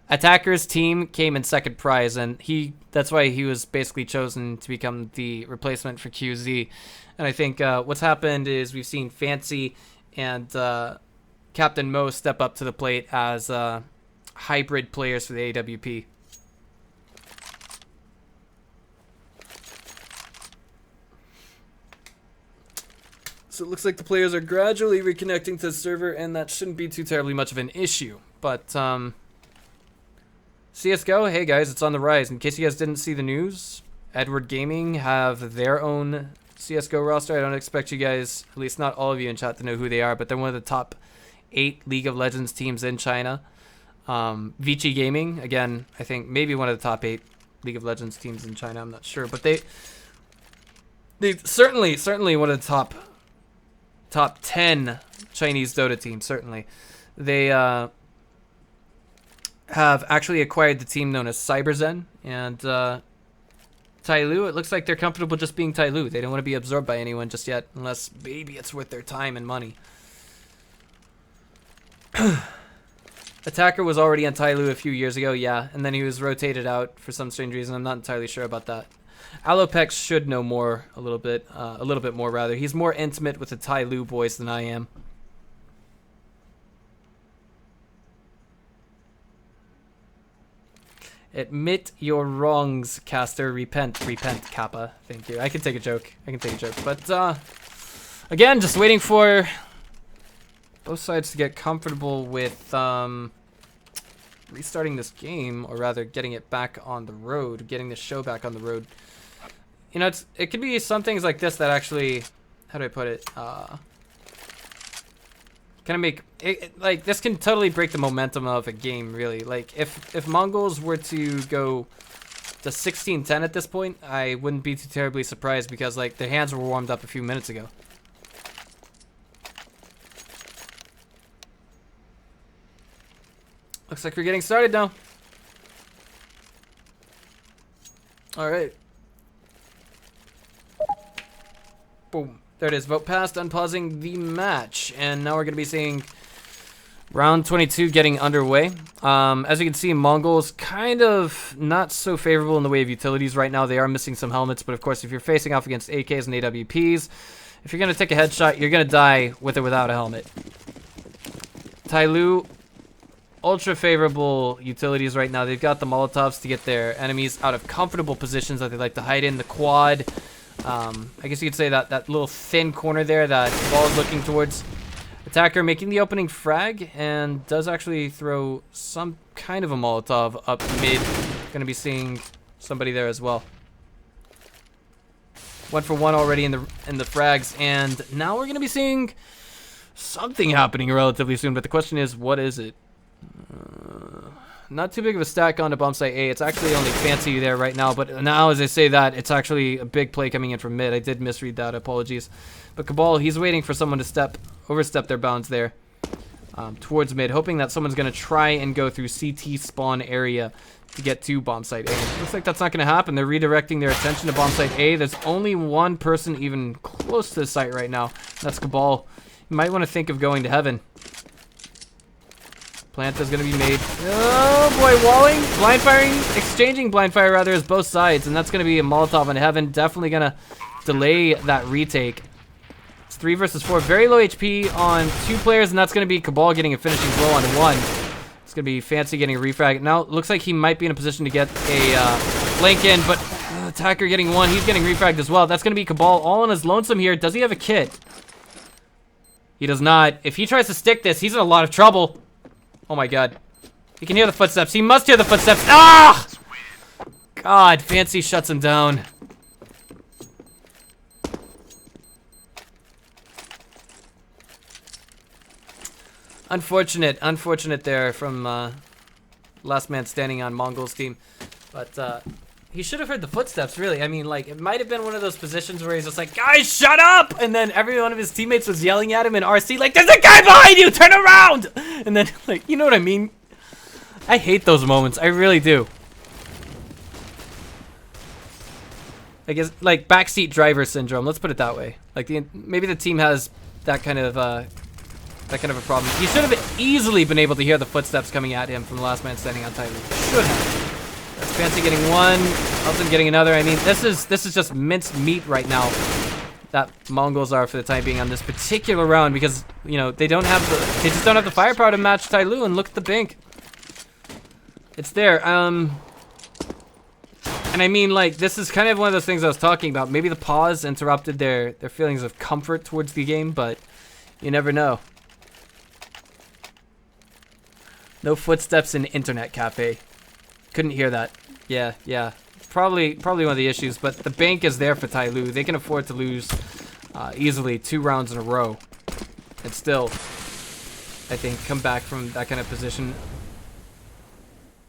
A: Attacker's team came in second prize, and that's why he was basically chosen to become the replacement for QZ. And I think what's happened is we've seen Fancy and Captain Mo step up to the plate as hybrid players for the AWP. So it looks like the players are gradually reconnecting to the server, and that shouldn't be too terribly much of an issue. But CSGO, hey guys, it's on the rise. In case you guys didn't see the news, Edward Gaming have their own CSGO roster. I don't expect you guys, at least not all of you in chat, to know who they are, but they're one of the top 8 League of Legends teams in China. Vici Gaming, again, I think maybe one of the top 8 League of Legends teams in China. I'm not sure, but they certainly one of the top 10 Chinese Dota teams, certainly. They have actually acquired the team known as CyberZen, and TyLoo, it looks like they're comfortable just being TyLoo. They don't want to be absorbed by anyone just yet, unless maybe it's worth their time and money. Attacker was already on TyLoo a few years ago, yeah, and then he was rotated out for some strange reason. I'm not entirely sure about that. Alopex should know more, a little bit more rather. He's more intimate with the TyLoo boys than I am. Admit your wrongs, caster. Repent, Kappa. Thank you. I can take a joke. But again, just waiting for both sides to get comfortable with restarting this game, or rather getting it back on the road, getting the show back on the road. You know, it could be some things like this that actually, how do I put it, kind of make it, like, this can totally break the momentum of a game, really. Like, if Mongols were to go to 16-10 at this point, I wouldn't be too terribly surprised, because, like, their hands were warmed up a few minutes ago. Looks like we're getting started now. All right. Boom. There it is. Vote passed. Unpausing the match. And now we're going to be seeing round 22 getting underway. As you can see, Mongols kind of not so favorable in the way of utilities right now. They are missing some helmets. But of course, if you're facing off against AKs and AWPs, if you're going to take a headshot, you're going to die with or without a helmet. TyLoo, ultra favorable utilities right now. They've got the Molotovs to get their enemies out of comfortable positions that they like to hide in. The quad, I guess you could say that little thin corner there that the ball is looking towards. Attacker making the opening frag and does actually throw some kind of a Molotov up mid. Going to be seeing somebody there as well. 1 for 1 already in the frags, and now we're going to be seeing something happening relatively soon, but the question is, what is it? Not too big of a stack on to bomb site A. It's actually only Fancy there right now, but now as I say that, it's actually a big play coming in from mid. I did misread that, apologies. But Cabal, he's waiting for someone to overstep their bounds there towards mid, hoping that someone's going to try and go through CT spawn area to get to bomb site A. Looks like that's not going to happen. They're redirecting their attention to bomb site A. There's only one person even close to the site right now. That's Cabal. You might want to think of going to heaven. Plant is going to be made. Oh boy, walling, blind firing, exchanging blind fire rather as both sides, and that's going to be a Molotov on heaven. Definitely going to delay that retake. It's 3 versus 4, very low HP on 2 players, and that's going to be Cabal getting a finishing blow on 1. It's going to be Fancy getting a refrag. Now it looks like he might be in a position to get a flank in, but Attacker getting 1. He's getting refragged as well. That's going to be Cabal all on his lonesome here. Does he have a kit? He does not. If he tries to stick this, he's in a lot of trouble. Oh my god. He can hear the footsteps. He must hear the footsteps. Ah! God, Fancy shuts him down. Unfortunate there from last man standing on Mongols team. But he should have heard the footsteps, really. I mean, like, it might have been one of those positions where he's just like, guys, shut up! And then every one of his teammates was yelling at him in RC, like, there's a guy behind you! Turn around! And then, like, you know what I mean? I hate those moments. I really do. I guess, like, backseat driver syndrome. Let's put it that way. Like, maybe the team has that kind of a problem. He should have easily been able to hear the footsteps coming at him from the last man standing on TyLoo. Should have. That's Fancy getting 1, Elton getting another. I mean, this is just minced meat right now. That Mongols are for the time being on this particular round, because you know they just don't have the firepower to match TyLoo. And look at the bank. It's there. And I mean, like, this is kind of one of those things I was talking about. Maybe the pause interrupted their feelings of comfort towards the game, but you never know. No footsteps in internet cafe. Couldn't hear that. Yeah. Probably one of the issues, but the bank is there for TyLoo. They can afford to lose easily 2 rounds in a row and still, I think, come back from that kind of position.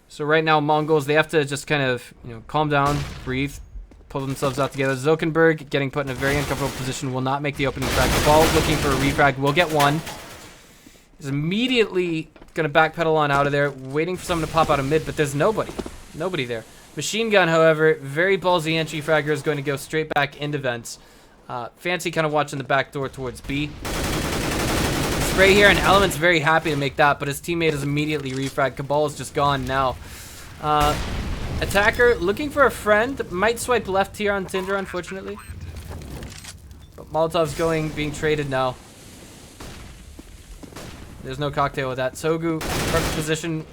A: So right now, Mongols, they have to just kind of, you know, calm down, breathe, pull themselves out together. Zokenberg getting put in a very uncomfortable position will not make the opening frag. The ball looking for a refrag will get 1. He's immediately going to backpedal on out of there, waiting for someone to pop out of mid, but there's nobody. Nobody there. Machine gun, however, very ballsy entry fragger, is going to go straight back into vents. Fancy kind of watching the back door towards B. Spray here, and Element's very happy to make that, but his teammate is immediately refragged. Cabal is just gone now. Attacker looking for a friend. Might swipe left here on Tinder, unfortunately. But Molotov's being traded now. There's no cocktail with that. Sogu, perfect position.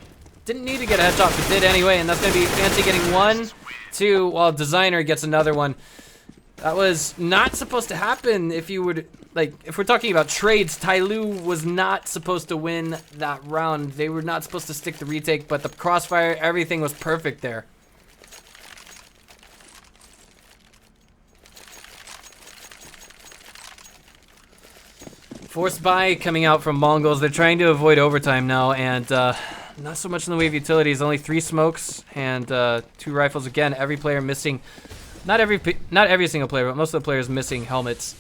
A: Didn't need to get a headshot, but did anyway, and that's going to be Fancy getting 1, 2, while Designer gets another one. That was not supposed to happen. If you would, like, if we're talking about trades, TyLoo was not supposed to win that round. They were not supposed to stick the retake, but the crossfire, everything was perfect there. Forced buy coming out from Mongols. They're trying to avoid overtime now, and not so much in the way of utilities. Only 3 smokes and 2 rifles. Again, every player missing. Not every single player, but most of the players missing helmets.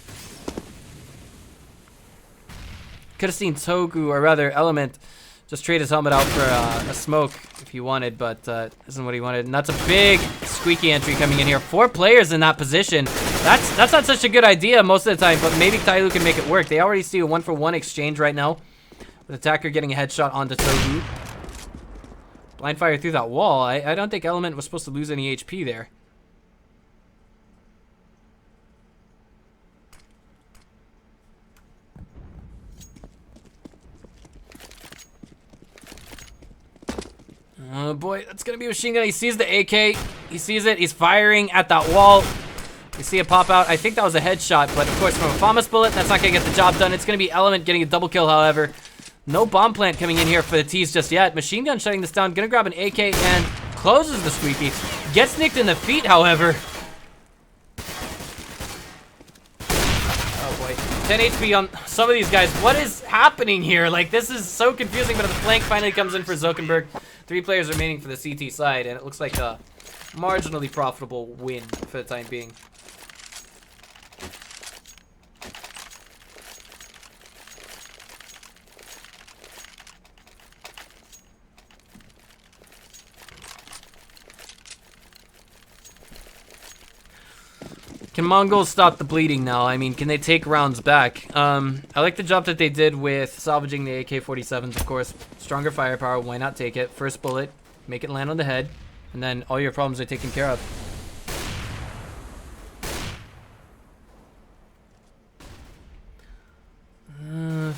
A: Could have seen Togu, or rather Element, just trade his helmet out for a smoke if he wanted, but isn't what he wanted. And that's a big squeaky entry coming in here. 4 players in that position. That's not such a good idea most of the time, but maybe TyLoo can make it work. They already see a 1-for-1 exchange right now, with Attacker getting a headshot onto Togu. Blind fire through that wall. I don't think Element was supposed to lose any HP there. Oh boy, that's gonna be a machine gun. He sees the AK, he sees it, he's firing at that wall. You see it pop out. I think that was a headshot, but of course from a FAMAS bullet, that's not gonna get the job done. It's gonna be Element getting a double kill, however. No bomb plant coming in here for the T's just yet. Machine gun shutting this down, gonna grab an AK and closes the squeaky. Gets nicked in the feet, however. Oh boy, 10 HP on some of these guys. What is happening here? Like, this is so confusing, but the flank finally comes in for Zuckerberg. 3 players remaining for the CT side, and it looks like a marginally profitable win for the time being. Can Mongols stop the bleeding now? I mean, can they take rounds back? I like the job that they did with salvaging the AK-47s, of course. Stronger firepower, why not take it? First bullet, make it land on the head, and then all your problems are taken care of.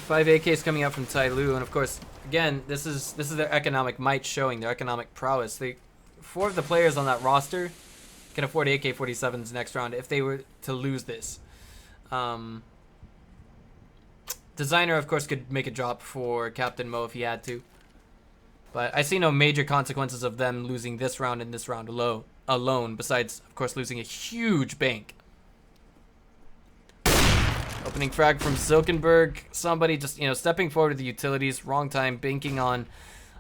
A: Five AKs coming out from TyLoo, and of course, again, this is their economic might showing, their economic prowess. 4 of the players on that roster can afford AK-47s next round if they were to lose this. Designer, of course, could make a drop for Captain Mo if he had to. But I see no major consequences of them losing this round and this round alone, besides, of course, losing a huge bank. Opening frag from Zuckerberg. Somebody just, stepping forward to the utilities. Wrong time, banking on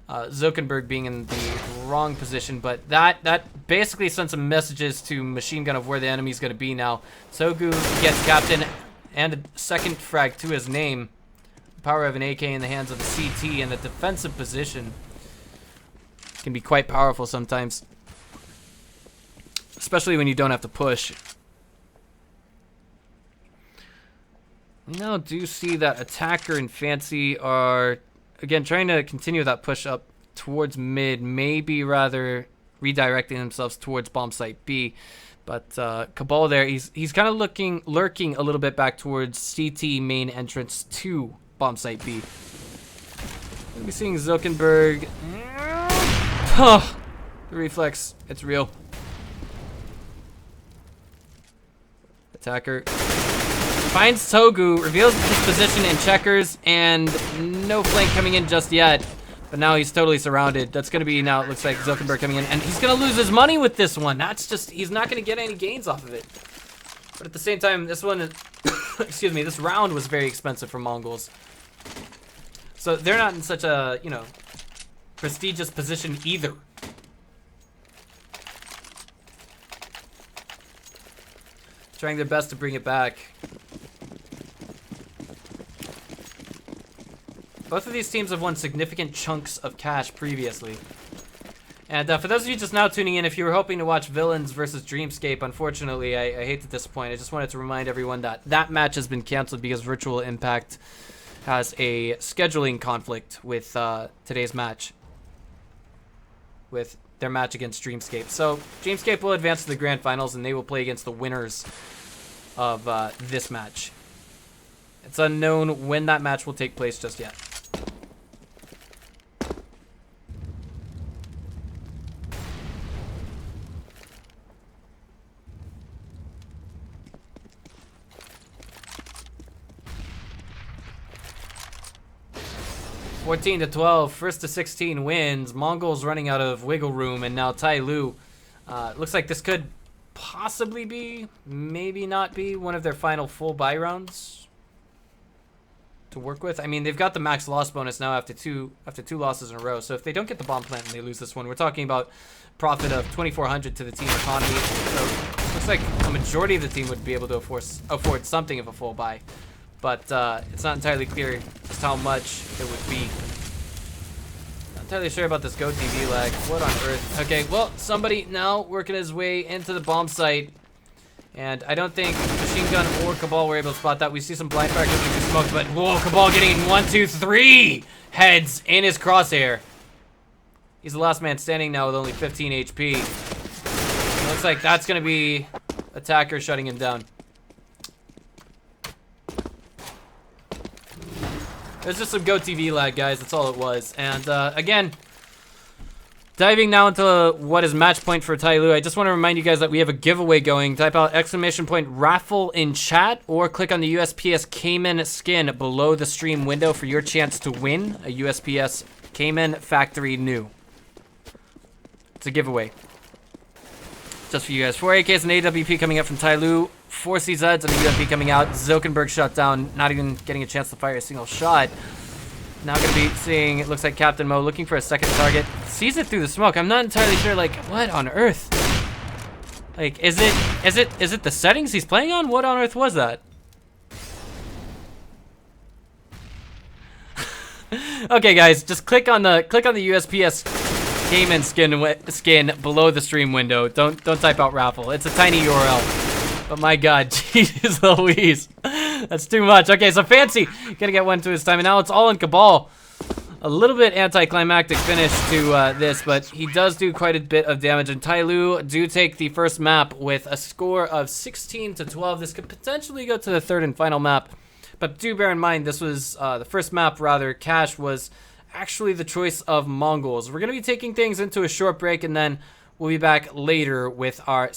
A: Zuckerberg being in the wrong position, but that basically sent some messages to Machine Gun of where the enemy's going to be now. Togu gets Captain and a second frag to his name. The power of an AK in the hands of the CT and the defensive position can be quite powerful sometimes, especially when you don't have to push. We now do see that Attacker and Fancy are, again, trying to continue that push up towards mid, maybe rather redirecting themselves towards bomb site B. But Cabal there, he's kind of lurking a little bit back towards CT main entrance to bomb site B. We'll be seeing Zuckerberg. Oh, the reflex, it's real. Attacker finds Togu, reveals his position in checkers, and no flank coming in just yet. But now he's totally surrounded. That's going to be, now it looks like Zuckerberg coming in, and he's going to lose his money with this one. That's just, he's not going to get any gains off of it. But at the same time, this one, excuse me, this round was very expensive for Mongols. So they're not in such a, prestigious position either. Trying their best to bring it back. Both of these teams have won significant chunks of cash previously. And for those of you just now tuning in, if you were hoping to watch Villains versus Dreamscape, unfortunately, I hate to disappoint. I just wanted to remind everyone that that match has been canceled because Virtual Impact has a scheduling conflict with today's match. With their match against Dreamscape. So, Dreamscape will advance to the grand finals, and they will play against the winners of this match. It's unknown when that match will take place just yet. 14 to 12, first to 16 wins. Mongols running out of wiggle room, and now TyLoo. Looks like this could possibly be, maybe not be, one of their final full buy rounds to work with. I mean, they've got the max loss bonus now after two losses in a row. So if they don't get the bomb plant and they lose this one, we're talking about profit of 2,400 to the team economy. So looks like a majority of the team would be able to afford something of a full buy, but it's not entirely clear just how much it would be. Not entirely sure about this Go TV lag. What on earth? Okay, well, somebody now working his way into the bomb site. And I don't think Machine Gun or Cabal were able to spot that. We see some blind fire coming through smoke, but whoa, Cabal getting 1, 2, 3 heads in his crosshair. He's the last man standing now with only 15 HP. It looks like that's going to be attacker shutting him down. There's just some Go TV lag, guys. That's all it was. And again, diving now into what is match point for TyLoo, I just want to remind you guys that we have a giveaway going. Type out !raffle in chat or click on the USPS Cayman skin below the stream window for your chance to win a USPS Cayman Factory New. It's a giveaway. Just for you guys. 4 AKs and AWP coming up from TyLoo. 4 CZs and a UMP coming out. Zokenberg shut down, not even getting a chance to fire a single shot. Now going to be seeing, it looks like Captain Mo looking for a second target. Sees it through the smoke. I'm not entirely sure, like, what on earth? Like, is it the settings he's playing on? What on earth was that? Okay, guys, just click on the USPS Cayman skin below the stream window. Don't type out raffle. It's a tiny URL. But my God, jeez Louise. That's too much. Okay, so Fancy gonna get one to his time, and now it's all in Cabal. A little bit anticlimactic finish to this, but he does do quite a bit of damage, and TyLoo do take the first map with a score of 16 to 12. This could potentially go to the third and final map, but do bear in mind this was the first map, rather. Cash was actually the choice of Mongols. We're gonna be taking things into a short break, and then we'll be back later with our